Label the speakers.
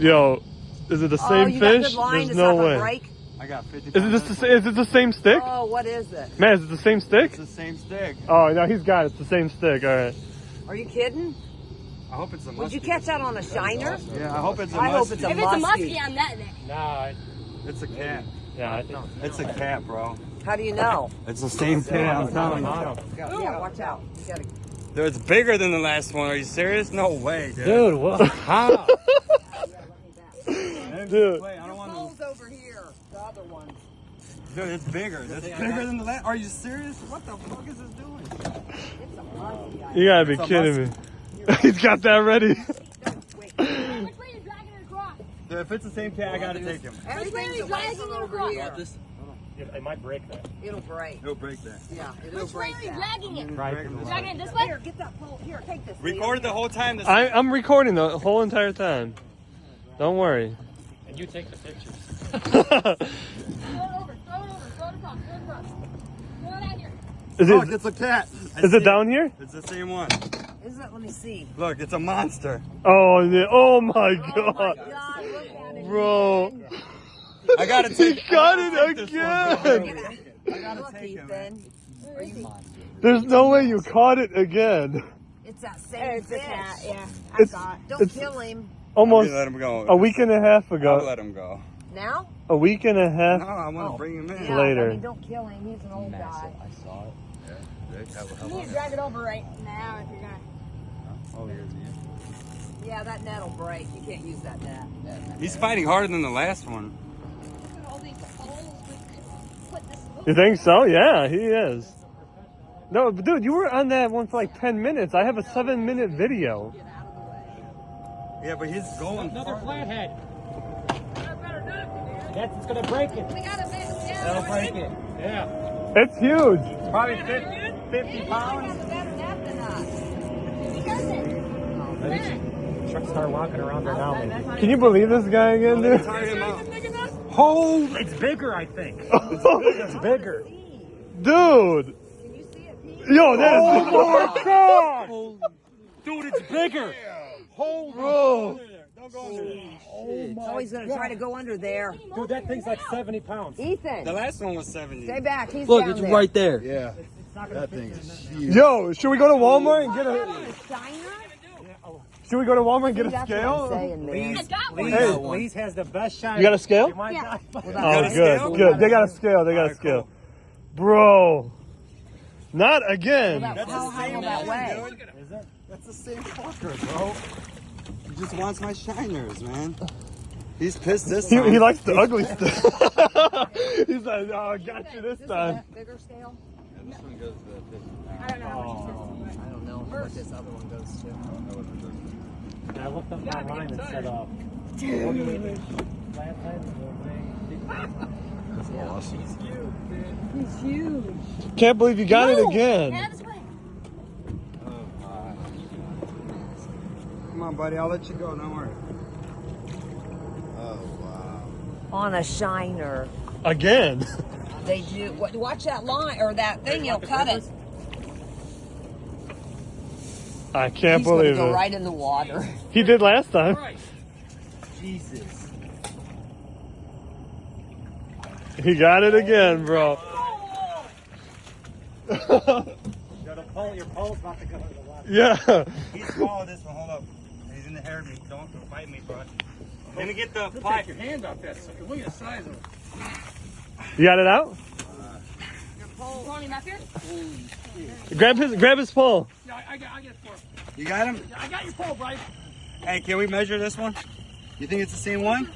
Speaker 1: Yo, is it the same fish? There's no way.
Speaker 2: I got 50
Speaker 1: Is it the same stick?
Speaker 3: Oh, what is it?
Speaker 1: Man, is it the same stick?
Speaker 2: It's the same stick.
Speaker 1: Oh, no, he's got it. It's the same stick. All right.
Speaker 3: Are you kidding?
Speaker 2: I hope it's a muskie.
Speaker 3: Would you catch that on a shiner?
Speaker 2: Awesome. Yeah, I hope it's a muskie.
Speaker 3: I hope it's a muskie.
Speaker 4: If it's a muskie, I'm that day.
Speaker 2: Nah, it's a cat.
Speaker 1: Yeah, I think
Speaker 2: it's a cat, bro.
Speaker 3: How do you know?
Speaker 2: It's the same cat, I'm telling you.
Speaker 3: Yeah, watch out. You gotta...
Speaker 2: Dude, it's bigger than the last one. Are you serious? No way, dude.
Speaker 1: Dude, what?
Speaker 2: How?
Speaker 1: Dude.
Speaker 2: Wait, I don't want
Speaker 3: to... over here, the other one.
Speaker 2: Dude, it's bigger. It's bigger than the last. Are you serious? What the fuck is this doing?
Speaker 3: It's a muskie.
Speaker 1: You gotta be kidding me. He's got that ready.
Speaker 4: Which way are you dragging it across?
Speaker 2: Dude, if it's the same cat, I gotta take him.
Speaker 3: Everything's dragging it over here.
Speaker 5: It might break that.
Speaker 3: It'll break.
Speaker 2: It'll break that.
Speaker 3: Yeah, it'll
Speaker 4: Which way
Speaker 3: break
Speaker 4: are you
Speaker 3: that.
Speaker 4: dragging it?
Speaker 5: Right.
Speaker 4: Dragging it this way?
Speaker 3: Here, get that pole. Here, take this.
Speaker 2: Recorded the whole time.
Speaker 1: I'm recording the whole entire time. Don't worry.
Speaker 5: And you take the pictures.
Speaker 4: Throw it over, throw it over, throw it across, throw it across. Throw it out here.
Speaker 2: Look, it's a cat.
Speaker 1: Is it down here?
Speaker 2: It's the same one.
Speaker 3: Is it? Let me see.
Speaker 2: Look, it's a monster.
Speaker 1: Oh, yeah. Oh my
Speaker 3: Oh my
Speaker 1: god.
Speaker 3: God, look at it.
Speaker 1: Bro.
Speaker 2: I gotta take.
Speaker 1: He got it again.
Speaker 2: I gotta
Speaker 3: Look,
Speaker 2: take him.
Speaker 3: Ethan.
Speaker 1: There's no way you caught it again.
Speaker 3: It's that same fish.
Speaker 4: Yeah.
Speaker 3: Don't kill him.
Speaker 1: Almost
Speaker 2: Let him go.
Speaker 1: a week and a half
Speaker 2: I'll
Speaker 1: ago.
Speaker 2: let him go.
Speaker 3: Now?
Speaker 1: A week and a half.
Speaker 2: No, I want to bring him in.
Speaker 3: Yeah,
Speaker 1: Later.
Speaker 3: I mean, don't kill him. He's an old guy.
Speaker 5: I saw it.
Speaker 4: You need to drag it over right now if you're gonna.
Speaker 2: Oh, here's the.
Speaker 3: Yeah, that net'll break. You can't use that net.
Speaker 2: He's fighting harder than the last one.
Speaker 4: All these poles, we could put this.
Speaker 1: You think so? Yeah, he is. No, but dude, you were on that one for like 10 minutes. I have a 7-minute video.
Speaker 2: Yeah, but he's going.
Speaker 5: Another flathead. That's gonna break it.
Speaker 4: We gotta make it.
Speaker 5: That'll break it. Yeah.
Speaker 1: It's huge.
Speaker 5: Probably 50 pounds. Truck start walking around there now, maybe.
Speaker 1: Can you believe this guy again, dude?
Speaker 2: Tire him out.
Speaker 5: Oh, it's bigger, I think. It's bigger.
Speaker 1: Dude. Yo, that is. Oh my god.
Speaker 5: Dude, it's bigger.
Speaker 2: Hold
Speaker 1: Bro.
Speaker 2: Don't go under there.
Speaker 3: Oh, he's going to try to go under there.
Speaker 5: Dude, that thing's like 70 pounds.
Speaker 3: Ethan,
Speaker 2: The last one was 70.
Speaker 3: stay back. He's
Speaker 5: Look,
Speaker 3: down
Speaker 5: it's
Speaker 3: there.
Speaker 5: right there.
Speaker 2: Yeah. That thing is huge.
Speaker 1: Yo, should we go to Walmart and get
Speaker 3: On
Speaker 1: a?
Speaker 3: a shiner?
Speaker 1: Should we go to Walmart and get a
Speaker 3: That's what I'm
Speaker 1: scale?
Speaker 3: saying, man.
Speaker 4: I got one.
Speaker 1: Hey.
Speaker 5: Lee's has the best shot.
Speaker 1: You got a scale?
Speaker 5: You might
Speaker 4: Yeah.
Speaker 5: die.
Speaker 1: Oh,
Speaker 2: got a
Speaker 1: good,
Speaker 2: scale?
Speaker 1: good. They got a scale. They got a
Speaker 2: Alright,
Speaker 1: scale.
Speaker 2: cool.
Speaker 1: Bro. Not again.
Speaker 3: How high will that weigh?
Speaker 5: Is it?
Speaker 2: That's the same fucker, bro. He just wants my shiners, man. He's pissed this time.
Speaker 1: He likes the ugly stuff. He's like, oh, I got you this time.
Speaker 3: Bigger scale?
Speaker 2: This one goes to 50
Speaker 4: I don't know how much this is.
Speaker 3: I don't know what this other one goes to.
Speaker 5: And I looked up online and said, English flathead
Speaker 2: That's awesome.
Speaker 3: He's huge.
Speaker 1: Can't believe you got it
Speaker 4: Yeah,
Speaker 1: again.
Speaker 4: this way.
Speaker 2: Come on, buddy. I'll let you go. Don't worry. Oh, wow.
Speaker 3: On a shiner.
Speaker 1: Again.
Speaker 3: They do. Watch that line or that thing. You'll cut it.
Speaker 1: I can't
Speaker 3: He's going to
Speaker 1: believe
Speaker 3: go
Speaker 1: it.
Speaker 3: right in the water.
Speaker 1: He did last time.
Speaker 5: Jesus.
Speaker 1: He got it again, bro.
Speaker 5: Your pole's about to go in the water.
Speaker 1: Yeah.
Speaker 2: He's swallowed this one. Hold up. He's in the hair me. Don't fight me, bro. Let me get the pipe.
Speaker 5: Your hand off that sucker. Look at the size of it.
Speaker 1: You got it out?
Speaker 4: Throwing him up here?
Speaker 1: Grab his pole.
Speaker 5: Yeah, I get it for him.
Speaker 2: You got him?
Speaker 5: I got your pole, Bryce.
Speaker 2: Hey, can we measure this one? You think it's the same one?